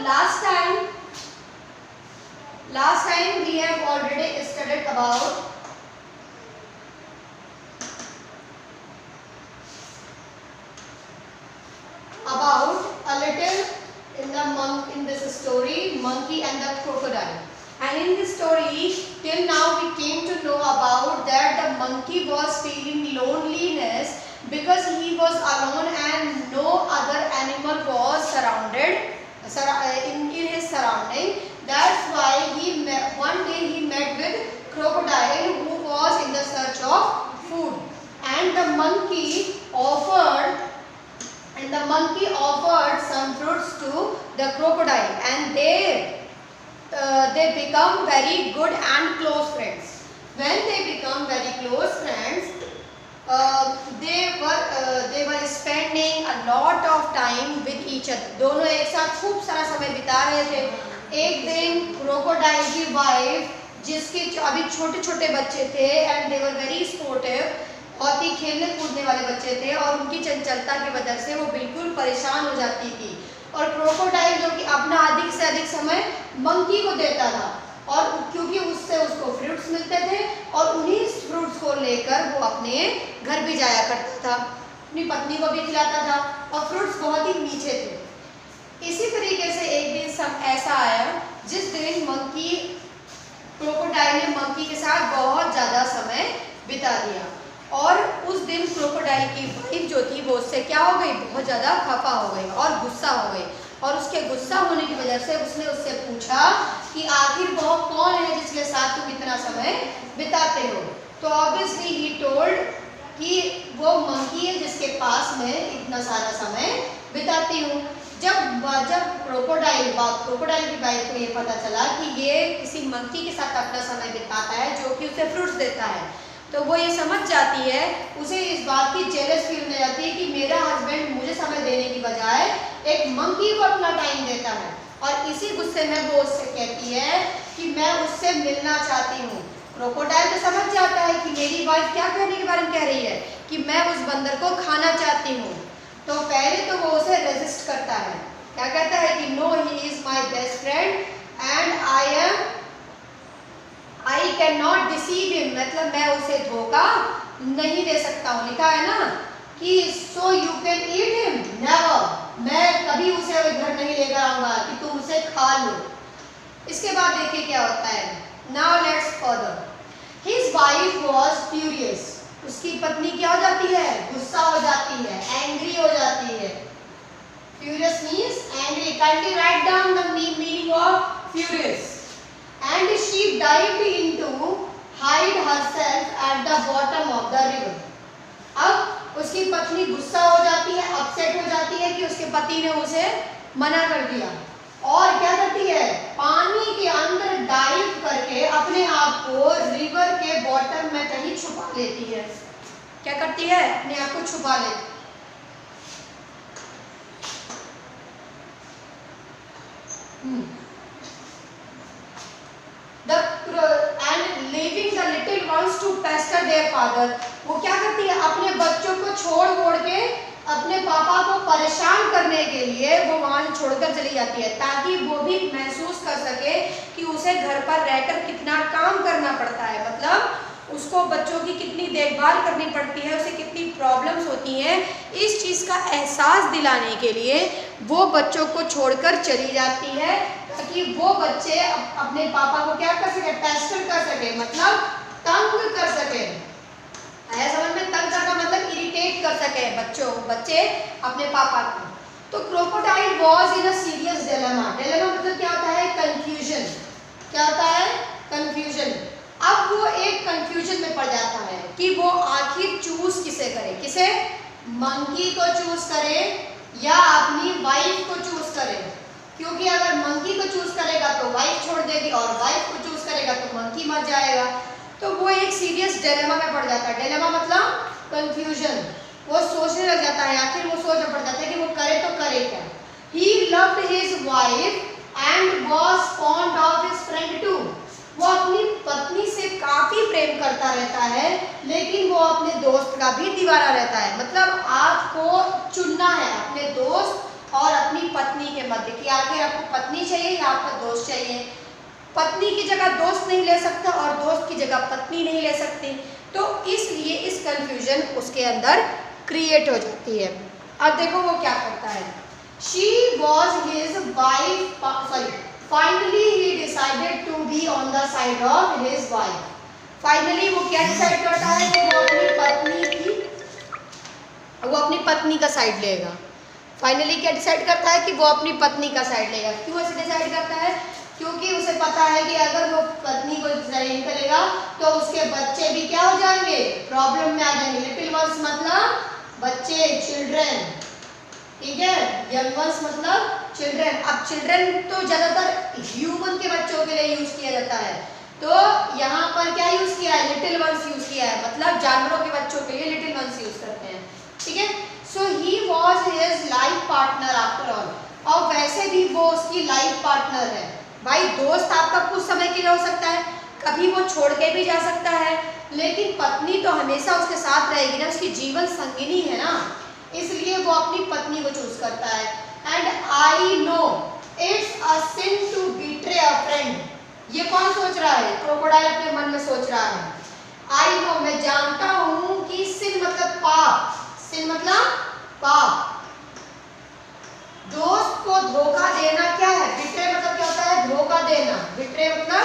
last time we have already studied about a little in this story, monkey and the crocodile. And in this story, till now we came to know about that the monkey was feeling loneliness because he was alone and no other animal was surrounded in his surrounding. That's why one day he met with crocodile who was in the search of food, and the monkey offered some fruits to the crocodile, and they become very good and close friends. When they become very close friends, they were spending a lot of time with each other. दोनों एक साथ खूब सारा समय बिता रहे थे। एक दिन क्रोकोडाइल की वाइफ, जिसके अभी छोटे छोटे बच्चे थे, and they were very sportive, बहुत ही खेलने कूदने वाले बच्चे थे, और उनकी चंचलता की वजह से वो बिल्कुल परेशान हो जाती थी। और क्रोकोडाइल जो कि अपना अधिक से अधिक समय मंकी को देता था, और क्योंकि उससे उसको फ्रूट्स मिलते थे, और उन्हीं फ्रूट्स को लेकर वो अपने घर भी जाया करता था, अपनी पत्नी को भी खिलाता था, और फ्रूट्स बहुत ही मीठे थे। इसी तरीके से एक दिन सब ऐसा आया जिस दिन क्रोकोडाइल ने मंकी के साथ बहुत ज़्यादा समय बिता दिया, और उस दिन क्रोकोडाइल की वाइफ जो थी वो उससे क्या हो गई, बहुत ज़्यादा खफा हो गई और गुस्सा हो गई। और उसके गुस्सा होने की वजह से उसने उससे पूछा कि आखिर वो कौन है जिसके साथ तुम इतना समय बिताते हो। तो ऑब्वियसली ही टोल्ड कि वो मंकी है जिसके पास मैं इतना सारा समय बिताती हूँ। जब क्रोकोडाइल की वाइफ को ये पता चला कि ये किसी मंकी के साथ अपना समय बिताता है जो कि उसे फ्रूट्स देता है, तो वो ये समझ जाती है, उसे इस बात की जेलस फील हो जाती है कि मेरा हस्बैंड मुझे समय देने की बजाय एक मंकी को अपना टाइम देता है, और इसी गुस्से में वो उससे कहती है कि मैं उससे मिलना चाहती हूँ। क्रोकोडाइल तो समझ जाता है कि मेरी वाइफ क्या कहने के बारे में कह रही है, कि मैं उस बंदर को खाना चाहती हूँ। तो पहले तो वो उसे रेजिस्ट करता है, क्या कहता है कि no, he is my best friend and I can not deceive him, मतलब मैं उसे धोखा नहीं दे सकता हूँ। लिखा है ना कि so you can eat him, never, मैं कभी उसे घर नहीं लेकर आऊंगा कि तुम उसे खा लो। इसके बाद देखिए क्या होता है। Now let's further. His wife was furious, उसकी पत्नी क्या हो जाती है, गुस्सा हो जाती है, एंग्री हो जाती है। Furious means angry. Kindly write down the meaning of furious. And she dived into hide herself at the bottom of the river. अब उसकी पत्नी गुस्सा हो जाती है, अपसेट हो जाती है कि उसके पति ने उसे मना कर दिया, और क्या करती है, पानी के अंदर डाइव करके अपने आप को रिवर के बॉटम में कहीं छुपा लेती है। क्या करती है, अपने आप को छुपा लेती। And leaving the little ones to pester their father, वो क्या करती है, अपने बच्चों को छोड़ के अपने पापा को परेशान करने के लिए वो वहाँ से छोड़कर चली जाती है, ताकि वो भी महसूस कर सके कि उसे घर पर रहकर कितना काम करना पड़ता है, मतलब उसको बच्चों की कितनी देखभाल करनी पड़ती है, उसे कितनी प्रॉब्लम्स होती हैं। इस चीज़ का एहसास दिलाने के लिए वो बच्चों को छोड़कर चली जाती है, ताकि वो बच्चे अपने पापा को क्या कर सके, पेस्टर कर सके, मतलब तंग कर सके। आया समझ में? तंग करना मतलब इरिटेट कर सके बच्चे अपने पापा को। तो crocodile was in a serious dilemma. Dilemma मतलब क्या होता है, कंफ्यूजन। क्या होता है, कंफ्यूजन। अब वो एक कंफ्यूजन में पड़ जाता है कि वो आखिर चूज किसे करे, किसे, मंकी को चूज करे या अपनी वाइफ को चूज करे, क्योंकि अगर मंकी को चूज करेगा तो वाइफ छोड़ देगी, और वाइफ को चूज करेगा तो मंकी मर जाएगा। तो वो एक सीरियस डिलेमा में पड़ जाता है। डिलेमा मतलब कंफ्यूजन। वो सोचने लग जाता है, आखिर वो सोच में पड़ जाता है कि वो करे तो करे क्या। He loved his wife and was fond of his friend too. वो अपनी पत्नी से काफी प्रेम करता रहता है, लेकिन वो अपने दोस्त का भी दीवाना रहता है। मतलब आपको चुनना है अपने दोस्त और अपनी पत्नी के मध्य कि आखिर आपको पत्नी चाहिए या आपका दोस्त चाहिए। पत्नी की जगह दोस्त नहीं ले सकता और दोस्त की जगह पत्नी नहीं ले सकती, तो इसलिए इस कंफ्यूजन उसके अंदर क्रिएट हो जाती है। अब देखो वो क्या करता है। She was his wife, sorry, finally he decided to be on the side of his wife. Finally वो क्या डिसाइड करता है कि वो अपनी पत्नी का साइड लेगा। फाइनली क्या डिसाइड करता है कि वो अपनी पत्नी का साइड लेगा। क्यों ऐसे डिसाइड करता है? क्योंकि उसे पता है कि अगर वो पत्नी को नहीं करेगा तो उसके बच्चे भी क्या हो जाएंगे, प्रॉब्लम में आ जाएंगे। लिटिल वंस मतलब बच्चे, चिल्ड्रन, ठीक है। यंग वंस मतलब चिल्ड्रन। अब चिल्ड्रन तो ज्यादातर ह्यूमन के बच्चों के लिए यूज किया जाता है, तो यहाँ पर क्या यूज किया है, लिटिल वंस यूज किया है, मतलब जानवरों के बच्चों के लिए लिटिल वंस यूज करते हैं, ठीक है। So he was his life partner after all, और वैसे भी वो उसकी लाइफ पार्टनर है। भाई दोस्त आपका कुछ समय के लिए हो सकता है, कभी वो छोड़ के भी जा सकता है, लेकिन पत्नी तो हमेशा उसके साथ रहेगी ना, उसकी जीवन संगिनी है ना, इसलिए वो अपनी पत्नी को चूज करता है। And I know it's a sin to betray a friend. ये कौन सोच रहा है? क्रोकोडाइल अपने मन में सोच रहा है। आई नो, मैं जानता हूं कि सिन मतलब पाप, सिन मतलब पाप। दोस्त को धोखा देना क्या है? बिट्रे मतलब क्या होता है? धोखा देना। बिट्रे मतलब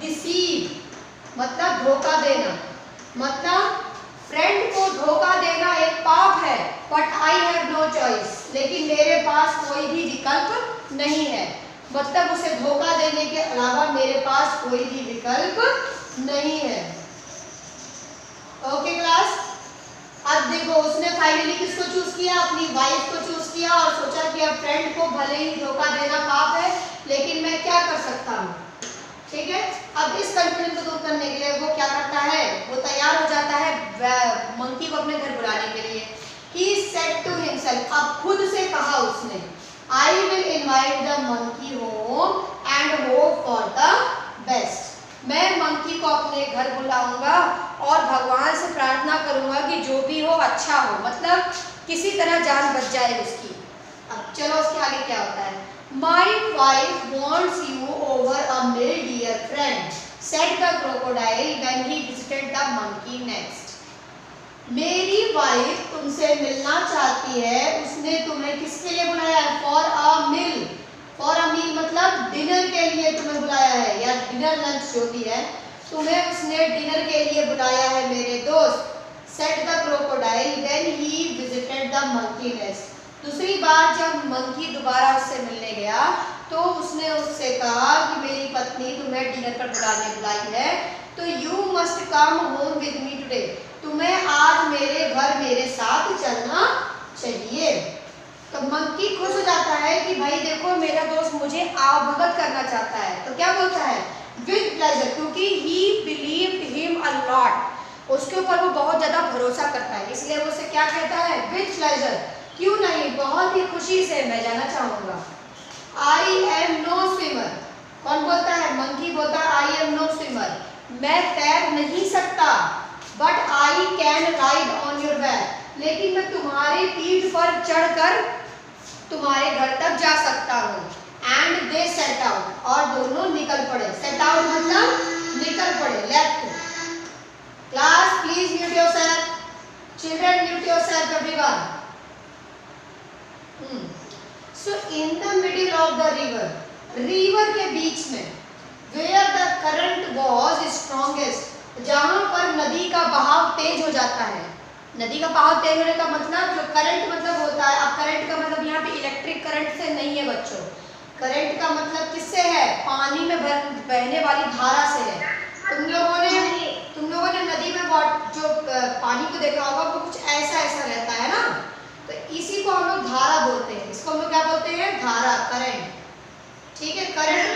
डिसीव, मतलब धोखा देना, मतलब फ्रेंड को धोखा देना एक पाप है। But I have no choice, लेकिन मेरे पास कोई भी विकल्प नहीं है, मतलब उसे धोखा देने के अलावा मेरे पास कोई भी विकल्प नहीं है। ओके क्लास, अब देखो उसने फाइनली किसको चूज किया? अपनी वाइफ को चूज किया और सोचा कि अब फ्रेंड को भले ही धोखा देना पाप है, लेकिन मैं क्या कर सकता हूँ, ठीक है। अब इस कंफ्यूजन को दूर करने के लिए वो क्या करता है, वो तैयार हो जाता है मंकी को अपने घर बुलाने के लिए। He said to himself, अब खुद से कहा उसने, I will invite the monkey home and hope for the best. मैं मंकी को अपने घर बुलाऊंगा और भगवान से प्रार्थना करूंगा कि जो भी हो अच्छा हो, मतलब किसी तरह जान बच जाए उसकी। अब चलो उसके आगे क्या होता है। My wife wants you over a meal, dear friend, said the crocodile when he visited the monkey next. मेरी वाइफ तुमसे मिलना चाहती है, उसने तुम्हें किसके लिए बुलाया है? For a meal. For a मील मतलब डिनर के लिए तुम्हें बुलाया है, या डिनर लंच जो भी है, तुम्हें उसने डिनर के लिए बुलाया है मेरे दोस्त। Said the crocodile when he visited the monkey nest. दूसरी बार जब मंकी दोबारा उससे मिलने गया तो उसने उससे कहा कि मेरी पत्नी तुम्हें डिनर पर बुलाई है, तो you must come home with me today, तुम्हें आज मेरे घर मेरे साथ चलना चाहिए। तो मंकी खुश हो जाता है कि भाई देखो मेरा दोस्त मुझे अवगत करना चाहता है, तो क्या बोलता है? विद प्लेजर, क्योंकि ही बिलीव्ड हिम अ लॉट, उसके ऊपर वो बहुत ज्यादा भरोसा करता है, इसलिए वो उसे क्या कहता है? विद प्लेजर, क्यों नहीं, बहुत ही खुशी से मैं जाना चाहूंगा। आई एम नो स्विमर, कौन बोलता है? मंकी बोलता है आई एम नो स्विमर, मैं तैर नहीं सकता, but I can ride on your back, लेकिन मैं तुम्हारे पीठ पर चढ़कर तुम्हारे घर तक जा सकता हूँ। एंड दे सेट आउट, और दोनों निकल पड़े। सेट आउट मतलब निकल पड़े, left. Class please mute yourself, children mute yourself everyone. So in the middle of the river, river के बीच में, where the current was strongest, जहां पर नदी का बहाव तेज हो जाता है। नदी का बहाव तेज होने का मतलब, जो करंट मतलब होता है, अब करंट का मतलब यहाँ पे इलेक्ट्रिक करंट से नहीं है बच्चों, करंट का मतलब किससे है? पानी में बहने वाली धारा से है। तुम लोगों ने नदी में जो पानी को देखा होगा वो कुछ ऐसा रहता है ना, तो इसी को हम लोग धारा बोलते हैं। इसको हम लोग क्या बोलते हैं? धारा, करंट, ठीक है। करंट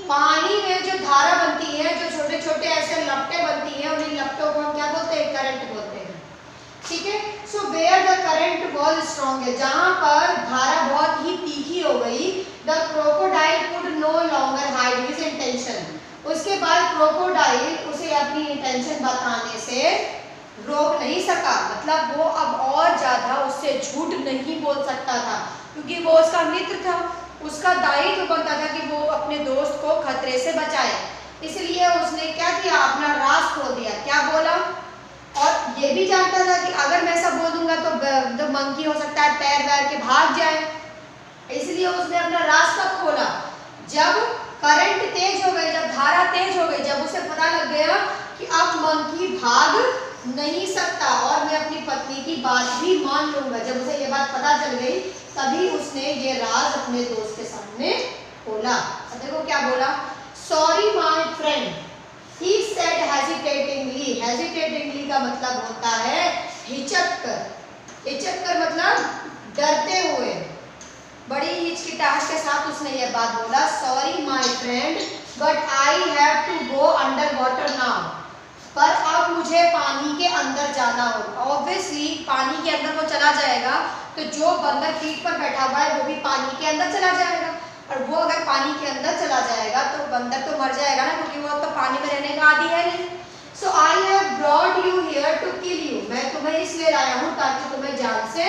पानी में जो धारा बनती है, जो छोटे छोटे ऐसे लपटें बनती हैं, उन्हीं लपटों को हम क्या बोलते हैं? करंट बोलते हैं, ठीक है। So where the current was strong, जहां पर धारा बहुत ही तीखी हो गई, the crocodile could no longer hide his intention, उसके बाद क्रोकोडाइल उसे अपनी इंटेंशन बताने से रोक नहीं सका, मतलब वो अब और ज्यादा उससे झूठ नहीं बोल सकता था, क्योंकि वो उसका मित्र था, उसका दायित्व बनता था कि वो अपने दोस्त को खतरे से बचाए। इसलिए उसने क्या किया, अपना राज खोल दिया। क्या बोला, और ये भी जानता था कि अगर मैं ऐसा बोल दूंगा तो मंकी हो सकता है तैर वैर के भाग जाए, इसलिए उसने अपना रास्ता खोला। जब करंट तेज हो गई, जब धारा तेज हो गई, जब उसे पता लग गया कि अब मंकी भाग नहीं सकता और मैं अपनी पत्नी की बात भी मान लूंगा, जब उसे ये बात पता चल गई, तभी उसने ये राज अपने दोस्त के सामने खोला। देखो क्या बोला, sorry my friend, he said hesitatingly। hesitatingly का मतलब होता है हिचक कर। हिचक कर मतलब डरते हुए, बड़ी हिचकिचाहट के साथ उसने ये बात बोला, sorry my friend but I have to go under water now. पर अब मुझे पानी के अंदर जाना होगा। ऑब्वियसली पानी के अंदर वो चला जाएगा तो जो बंदर पीठ पर बैठा हुआ है वो भी पानी के अंदर चला जाएगा, और वो अगर पानी के अंदर चला जाएगा तो बंदर तो मर जाएगा ना, क्योंकि वो तो पानी में रहने का आदी है नहीं। So I have brought you here to kill you. मैं तुम्हें इसलिए लाया हूँ ताकि तुम्हें जान से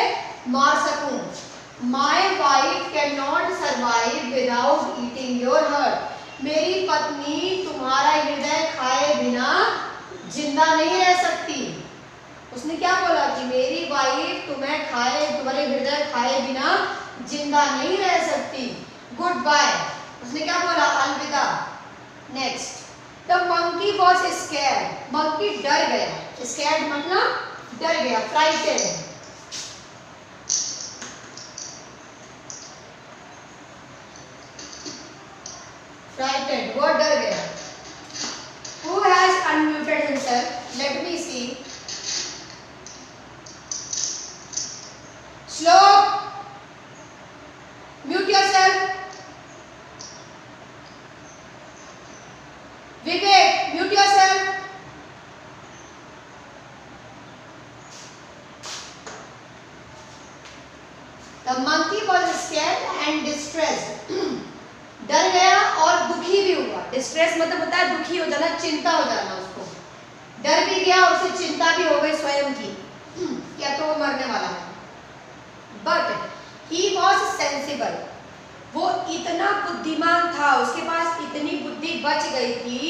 मार सकूं। My wife can not survive without eating your heart. मेरी पत्नी तुम्हारा हृदय खाए बिना जिंदा नहीं रह सकती। उसने क्या बोला कि मेरी वाइफ तुम्हारे हृदय खाए बिना जिंदा नहीं रह सकती। Good bye. उसने क्या बोला, अलविदा। Next, the monkey was scared. Monkey डर गया। स्कैर्ड मतलब डर गया, फ्राइटेड। फ्राइटेड वो डर गया। Who has unmuted himself? Let me see. Shlok, mute yourself. Vivek, mute yourself. The monkey was scared and distressed. डर गया और दुखी भी हुआ। डिस्ट्रेस मतलब होता है दुखी हो जाना, चिंता हो जाना। उसको डर भी गया, उसे चिंता भी हो गई स्वयं की, क्या तो वो मरने वाला है। But he was sensible. वो इतना बुद्धिमान था, उसके पास इतनी बुद्धि बच गई थी।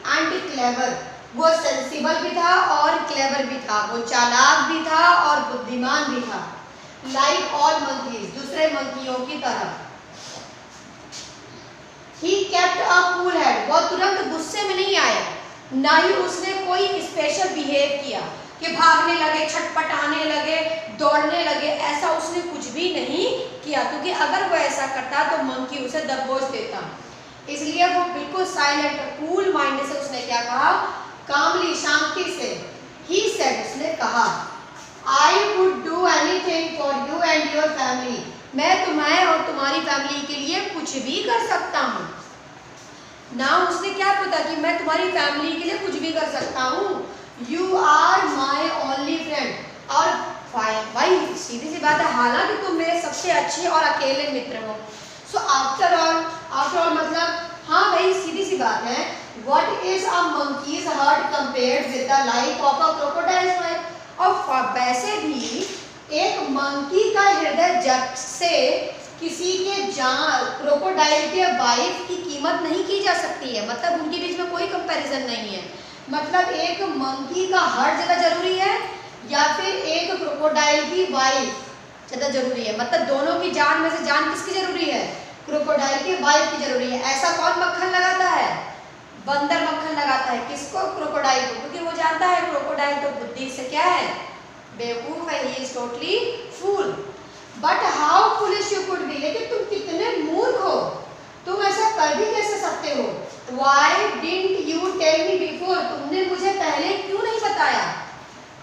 एंड क्लेवर, वो सेंसिबल भी था और क्लेवर भी था, वो चालाक भी था और बुद्धिमान भी था। लाइक ऑल मंकीज, दूसरे मंकियों की तरह। He kept a cool head। वो तुरंत गुस्से में नहीं आया, ना ही उसने कोई स्पेशल बिहेव किया कि भागने लगे, छटपटाने लगे, दौड़ने लगे, ऐसा उसने कुछ भी नहीं किया, क्योंकि अगर वो ऐसा करता तो मंकी उसे दबोच देता। इसलिए वो बिल्कुल साइलेंट, कूल माइंड से उसने क्या कहा, कामली, शांति से। He said, उसने कहा, I would do anything for you and your family। मैं तुम्हें और तुम्हारी फैमिली के लिए कुछ भी कर सकता हूँ। ना उसने क्या पता कि मैं तुम्हारी फैमिली के लिए कुछ भी कर सकता हूँ। You are my only friend. और भाई सीधी सी बात है, हालांकि तुम मेरे सबसे अच्छे और अकेले मित्र हो। सो आफ्टर ऑल मतलब हाँ भाई सीधी सी बात है। What is a monkeys heart compared with the life of a crocodiles life. और वैसे भी एक मंकी का हृदय जब से किसी के क्रोकोडाइल के वाइफ की कीमत नहीं की जा सकती है। मतलब उनके बीच में कोई कंपैरिजन नहीं है। मतलब एक मंकी का हार्ट ज़्यादा जरूरी है या फिर एक क्रोकोडाइल की वाइफ ज़्यादा जरूरी है। मतलब दोनों की जान में से जान किसकी जरूरी है, क्रोकोडाइल की वाइफ की जरूरी है। ऐसा कौन मक्खन लगाता है, बंदर मक्खन लगाता है। किसको, क्रोकोडाइल को, क्योंकि वो जानता है क्रोकोडाइल तो बुद्धि से क्या है, बेवकूफ है, he is totally fool। But how foolish you could be। लेकिन तुम कितने मूर्ख हो, तुम ऐसा कर भी कैसे सकते हो। Why didn't you tell me before। तुमने मुझे पहले क्यों नहीं बताया।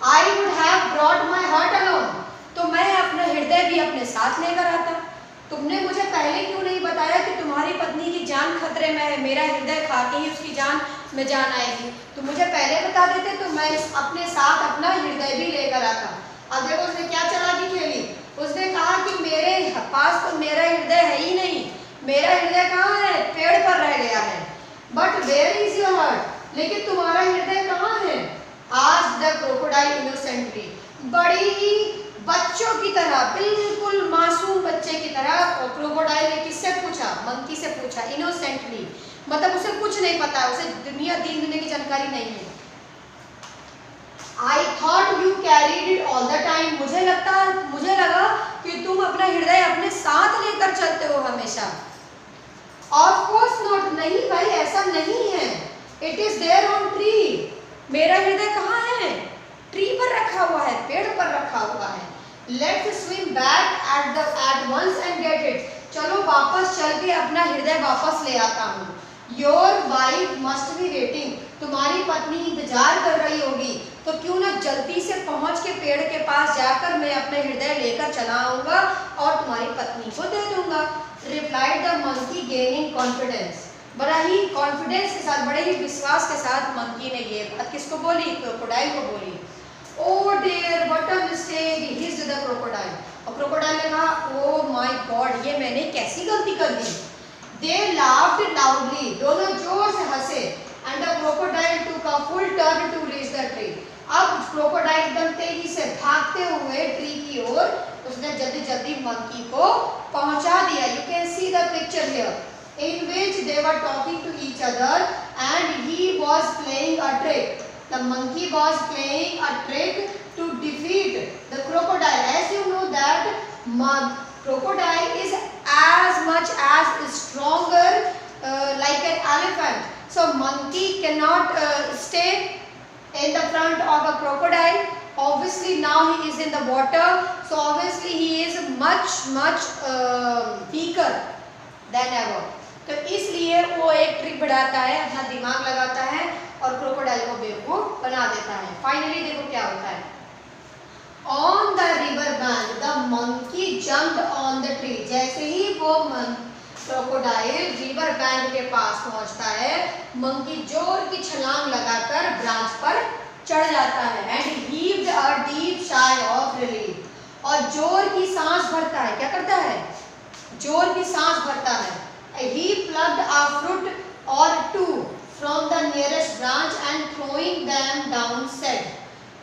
I would have brought my heart alone। तो मैं अपना हृदय भी अपने साथ लेकर आता। तुमने मुझे पहले क्यों नहीं बताया कि तुम्हारी पत्नी की जान खतरे में है, मेरा हृदय खाते ही उसकी जान में जान आएगी। तो मुझे पहले बता देते तो मैं अपने साथ अपना हृदय भी लेकर आता। अब देखो उसने क्या चालाकी खेली। उसने कहा कि मेरे पास तो मेरा हृदय है ही नहीं, मेरा हृदय कहाँ है, पेड़ पर रह गया है। But where is your heart. लेकिन तुम्हारा हृदय कहाँ है। आज द क्रोकोडाइल इनोसेंटली, बड़ी बच्चों की तरह, बिल्कुल मासूम बच्चे की तरह मंकी से पूछा इनोसेंटली, मतलब उसे कुछ नहीं पता है, उसे दुनिया दीन दुनिया की जानकारी नहीं है। I thought you carried it all the time, मुझे लगा कि तुम अपना हृदय अपने साथ लेकर चलते हो हमेशा। Of course not, नहीं भाई ऐसा नहीं है। It is there on tree, मेरा हृदय कहाँ है? ट्री पर रखा हुआ है, पेड़ पर रखा हुआ है। Let's swim back at once and get it, चलो वापस चल के अपना हृदय वापस ले आता हूँ। Your wife must be waiting, तुम्हारी पत्नी इंतजार कर रही होगी, तो क्यों ना जल्दी से पहुंच के पेड़ के पास जाकर मैं अपने हृदय लेकर चला आऊंगा और तुम्हारी पत्नी को दे दूंगा। Replied the monkey gaining confidence, बड़ा ही कॉन्फिडेंस के साथ, बड़े ही विश्वास के साथ मंकी ने ये बात किसको बोली? क्रोकोडाइल को बोली। Oh dear, what a mistake, hissed the crocodile, और क्रोकोडाइल ने कहा oh my god, ये मैंने कैसी गलती कर दी। They laughed loudly, दोनों जोर से हंसे, and the crocodile took a full turn to reach the tree, अब क्रोकोडाइल एकदम तेजी से भागते हुए ट्री की ओर उसने जल्दी जल्दी मंकी को पहुंचा दिया। You can see the picture here in which they were talking to each other and he was playing a trick. The monkey was playing a trick to defeat the crocodile. As you know that crocodile is as much as stronger like an elephant. So monkey cannot stay in the front of a crocodile. Obviously now he is in the water, so obviously he is much weaker than ever. तो इसलिए वो एक trick बढ़ाता है, अपना दिमाग लगाता है और क्रोकोडाइल को बेवकूफ बना देता है। फाइनली देखो क्या होता है। On the river bank, the monkey jumped on the tree. जैसे ही वो क्रोकोडाइल रिवर बैंक के पास पहुंचता है, मंकी जोर की छलांग लगाकर ब्रांच पर चढ़ जाता है and heaved a deep sigh of relief, और जोर की सांस भरता है। क्या करता है? जोर की सांस भरता है। He plucked a fruit or two from the nearest branch and throwing them down said,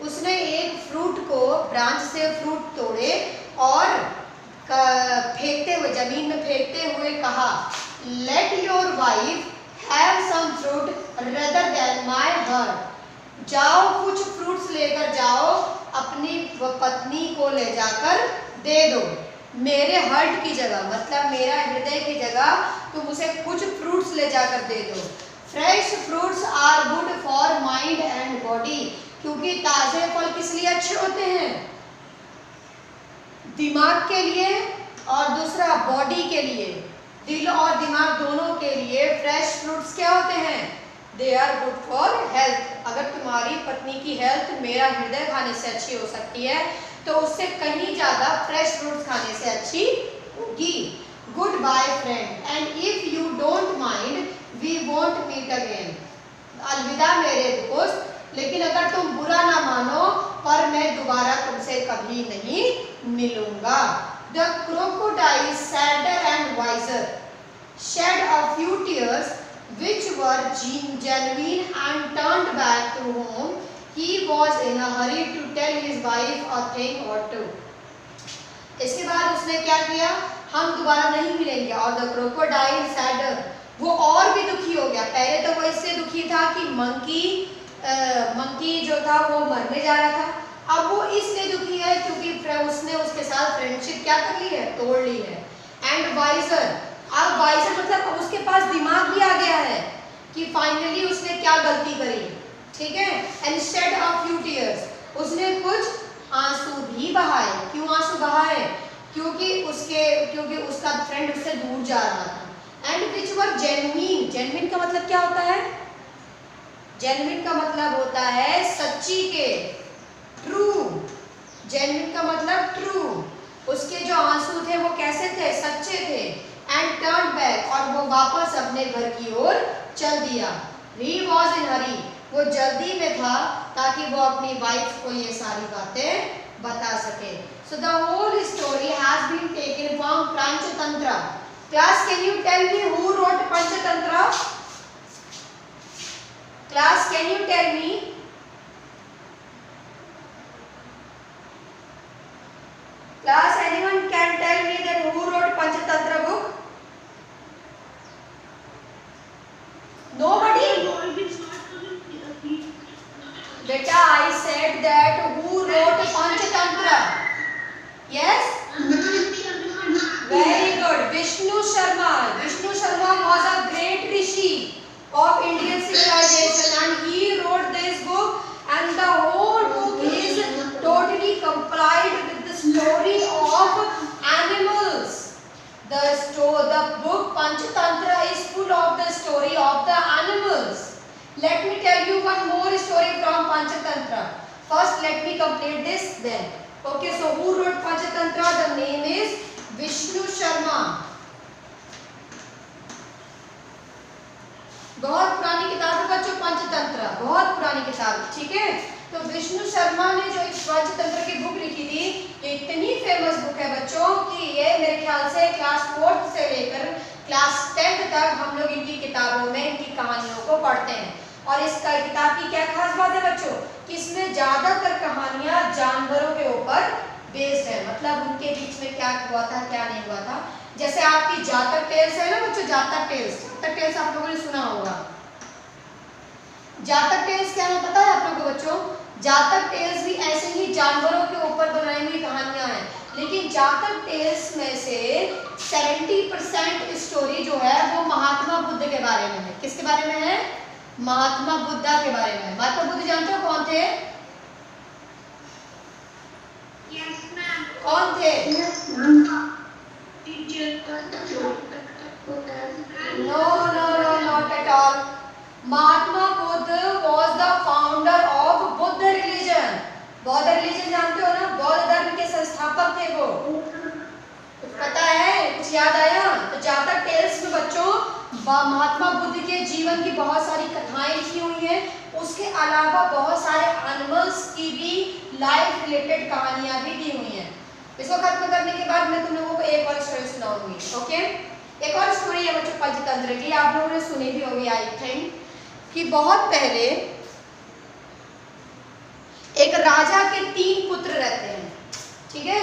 उसने एक फ्रूट को, ब्रांच से फ्रूट तोड़े और फेंकते हुए, जमीन में फेंकते हुए कहा, Let your wife have some fruit rather than my hurt. जाओ कुछ फ्रूट्स लेकर जाओ, अपनी पत्नी को ले जाकर दे दो, मेरे हर्ट की जगह, मतलब मेरा हृदय की जगह तुम उसे कुछ फ्रूट्स ले जाकर दे दो। Fresh fruits are good for mind and body, क्योंकि ताजे फल किस लिए अच्छे होते हैं? दिमाग के लिए और दूसरा बॉडी के लिए, दिल और दिमाग दोनों के लिए फ्रेश फ्रूट्स क्या होते हैं? They are good for health. अगर तुम्हारी पत्नी की हेल्थ मेरा हृदय खाने से अच्छी हो सकती है, तो उससे कहीं ज़्यादा फ्रेश फ्रूट्स खाने से अच्छी होगी। Good bye friend, and if you don't mind we won't meet again. अलविदा मेरे दोस्त, लेकिन अगर तुम बुरा ना मानो, पर मैं दोबारा तुमसे कभी नहीं मिलूंगा। The crocodile, sadder and wiser, shed a few tears which were genuine and turned back to home. He was in a hurry to tell his wife a thing or two. इसके बाद उसने क्या किया? हम दोबारा नहीं मिलेंगे। और the crocodile sadder, वो और भी दुखी हो गया। पहले तो वो इससे दुखी था कि मंकी जो था वो मरने जा रहा था, अब वो इसलिए दुखी है क्योंकि उसने उसके साथ फ्रेंडशिप क्या कर ली है? तोड़ ली है। एंड वाइजर, अब वाइजर मतलब अब उसके पास दिमाग भी आ गया है कि फाइनली उसने क्या गलती करी, ठीक है। And shed a few tears, उसने कुछ आंसू भी बहाए। क्यों आंसू बहाए? क्योंकि उसका फ्रेंड उससे दूर जा रहा था। And which were genuine, genuine का मतलब क्या होता है? जेन्युइन का मतलब होता है सच्ची के, ट्रू। जेन्युइन का मतलब ट्रू। उसके जो आंसू थे वो कैसे थे? सच्चे थे। एंड टर्न बैक, और वो वापस अपने घर की ओर चल दिया। ही वॉज इन हरी, वो जल्दी में था ताकि वो अपनी वाइफ को ये सारी बातें बता सके। So the whole story has been taken from Panchatantra. Class, can you tell me who wrote Panchatantra? Class, can you tell me? Class, anyone can tell me that who wrote Panchatantra book? बेटा I said that who wrote Panchatantra? Yes, very good, Vishnu Sharma. Vishnu Sharma was a great rishi of Indian civilization and he wrote this book, and the whole book is totally complied with the story of animals. The book Panchatantra is full of the story of the animals. Let me tell you one more story from Panchatantra. First let me complete this then. Okay, so who wrote Panchatantra? The name is Vishnu Sharma. बहुत पुरानी किताब है बच्चों, पंचतंत्र बहुत पुरानी किताब, ठीक है. तो विष्णु शर्मा ने जो एक पंचतंत्र की बुक लिखी थी, ये इतनी फेमस बुक है बच्चों कि ये मेरे ख्याल से क्लास 4th से लेकर क्लास 10th तक हम लोग इनकी किताबों में इनकी कहानियों को पढ़ते हैं. और इस किताब की क्या खास बात है बच्चों कि इसमें ज्यादातर कहानियां जानवरों के ऊपर बेस्ड है. मतलब उनके बीच में क्या हुआ था क्या नहीं हुआ था. जैसे आपकी जातक टेल्स है ना बच्चों, जातक टेल्स आप लोगों ने सुना होगा. जातक टेल्स क्या है पता है आप लोगों को बच्चों? जातक टेल्स भी ऐसे ही जानवरों के ऊपर बनाई हुई कहानियां हैं, लेकिन जातक टेल्स में से 70% स्टोरी जो है वो महात्मा बुद्ध के बारे में है. किसके बारे में है? महात्मा बुद्धा के बारे में है. महात्मा बुद्ध जानते हो कौन थे? Yes, ma'am. कौन थे? Yes, ma'am. Teacher. No, no, no, not at all. Mahatma Buddha was the founder of Buddha religion. बौद्ध रिलीजन जानते हो ना? बौद्ध धर्म के संस्थापक थे वो. कुछ पता है? कुछ याद आया? तो जातक टेल्स में बच्चों महात्मा बुद्ध के जीवन की बहुत सारी कथाएं लिखी हुई हैं. उसके अलावा बहुत सारे एनिमल्स की भी लाइफ रिलेटेड कहानियां भी दी हुई हैं. इसको खत्म करने के बाद मैं तुम लोगों को एक और स्टोरी सुनाऊंगी. ओके, एक और स्टोरी है बच्चों पंचतंत्र की, आप लोगों ने सुनी भी होगी आई थिंक, कि बहुत पहले एक राजा के 3 पुत्र रहते हैं. ठीक है,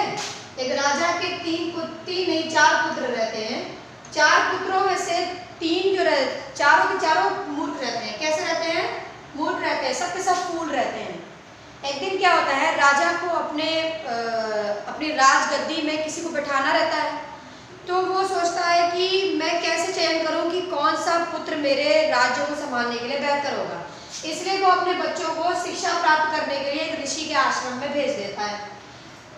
एक राजा के 4 पुत्र रहते हैं. 4 पुत्रों में से 3 जो चारों के चारों मूर्ख रहते हैं. कैसे रहते हैं? मूर्ख रहते हैं, सबके सब फूल रहते हैं. एक दिन क्या होता है, राजा को अपनी राजगद्दी में किसी को बैठाना रहता है. तो वो सोचता है कि मैं कैसे चयन करूं कि कौन सा पुत्र मेरे राज्य को संभालने के लिए बेहतर होगा. इसलिए वो अपने बच्चों को शिक्षा प्राप्त करने के लिए एक ऋषि के आश्रम में भेज देता है.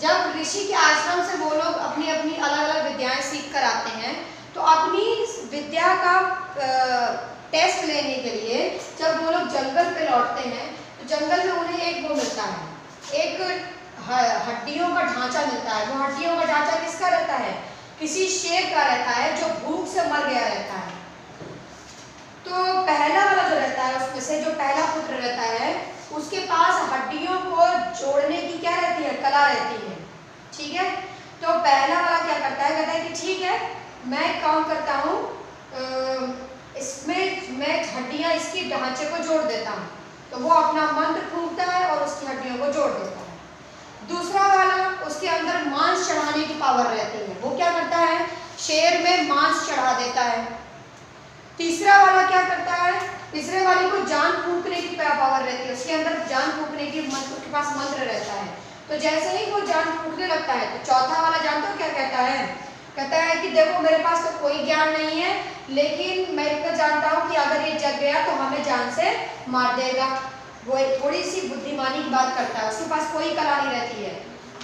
जब ऋषि के आश्रम से वो लोग अपनी अपनी अलग अलग विद्याएं सीख कर आते हैं, तो अपनी विद्या का टेस्ट लेने के लिए जब वो लोग जंगल पे लौटते हैं, तो जंगल में उन्हें एक वो मिलता है, एक हड्डियों का ढांचा मिलता है. वो हड्डियों का ढांचा किसका रहता है? किसी शेर का रहता है जो भूख से मर गया रहता है. तो पहला वाला जो रहता है, उसमें से जो पहला पुत्र रहता है, उसके पास हड्डियों को जोड़ने की क्या रहती है? कला रहती है. ठीक है, तो पहला वाला क्या करता है? कहता है कि ठीक है, मैं काम करता हूँ, इसमें मैं हड्डियाँ इसकी ढांचे को जोड़ देता हूँ. तो वो अपना मंत्र फूंकता है और उसकी हड्डियों को जोड़ देता है. दूसरा वाला, उसके अंदर मांस चढ़ाने की पावर रहती है. वो क्या करता है? शेर में मांस चढ़ा देता है. तीसरा वाला क्या करता है? तीसरे वाले को जान फूंकने की पावर रहती है. उसके अंदर जान फूंकने की उसके पास मंत्र रहता है. तो जैसे ही वो जान फूंकने लगता है, तो चौथा वाला जानते हो क्या कहता है? कहता है कि देखो मेरे पास तो कोई ज्ञान नहीं है, लेकिन मैं इतना जानता हूँ कि अगर ये जग गया तो हमें जान से मार देगा. वो थोड़ी सी बुद्धिमानी की बात करता है. उसके पास कोई कला नहीं रहती है,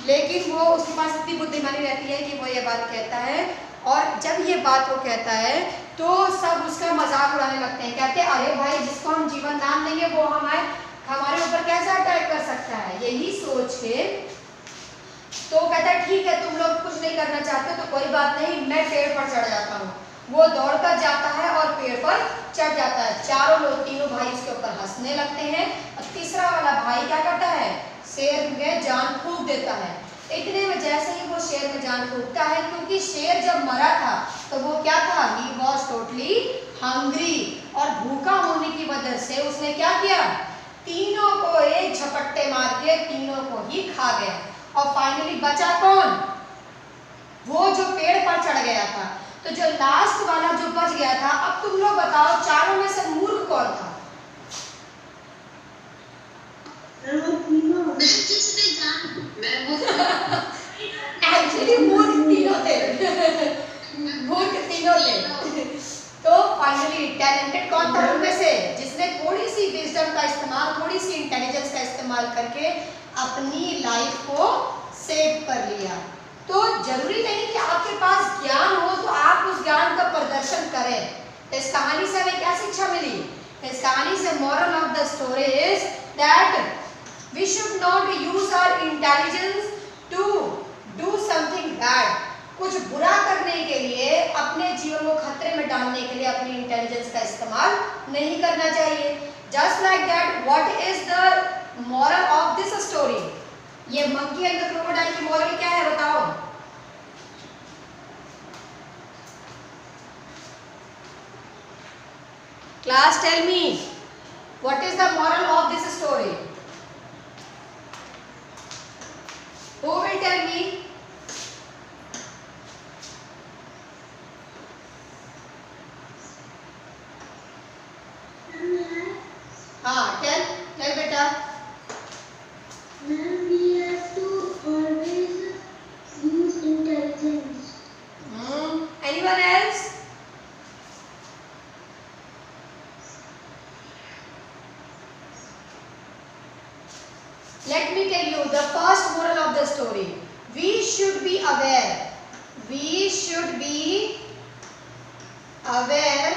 लेकिन वो उसके पास इतनी बुद्धिमानी रहती है कि वो ये बात कहता है. और जब ये बात वो कहता है तो सब उसका मजाक उड़ाने लगते हैं. कहते हैं अरे भाई, जिसको हम जीवन दान देंगे वो हमारे ऊपर कैसे अटैक कर सकता है. यही सोच के तो कहता है ठीक है, तुम लोग कुछ नहीं करना चाहते तो कोई बात नहीं, मैं पेड़ पर चढ़ जाता हूँ. वो दौड़कर जाता है और पेड़ पर चढ़ जाता है. तीनों भाई उसके ऊपर हंसने लगते हैं. और तीसरा वाला भाई क्या करता है? शेर में जान फूंक देता है. इतने में जैसे ही वो शेर में जान फूंकता है, क्योंकि शेर जब मरा था तो वो क्या था? He was totally hungry. और भूखा होने की वजह से उसने क्या किया? तीनों को एक झपट्टे मार के तीनों को ही खा गया. और फाइनली बचा कौन? वो जो पेड़ पर चढ़ गया था. तो जो लास्ट वाला जो बच गया था, अब तुम लोग बताओ चारों में से मूर्ख कौन था? जिसने जान मैं एक्चुअली मूर्ख तीनों थे। मूर्ख तीनों थे। तो फाइनली टैलेंटेड कौन था उनमें से जिसने थोड़ी सी विजडम का इस्तेमाल, थोड़ी सी इंटेलिजेंस का इस्तेमाल करके अपनी लाइफ को सेव कर लिया। तो जरूरी नहीं कि आपके पास ज्ञान हो तो आप उस ज्ञान का प्रदर्शन करें। तो इस कहानी से हमें क्या शिक्षा मिली? इस कहानी से moral of the story is that we should not use our intelligence to do something bad. कुछ बुरा करने के लिए, अपने जीवन को खतरे में डालने के लिए अपनी इंटेलिजेंस का इस्तेमाल नहीं करना चाहिए। Just like that, what is the moral of this story? ये मंकी एंड द क्रोकोडाइल की मोरल क्या है बताओ? Class tell me, what is the moral of this story? Who will tell me? हाँ, tell बेटा। Ma'am, we have to always use intelligence. Anyone else? Let me tell you the first moral of the story. We should be aware. We should be aware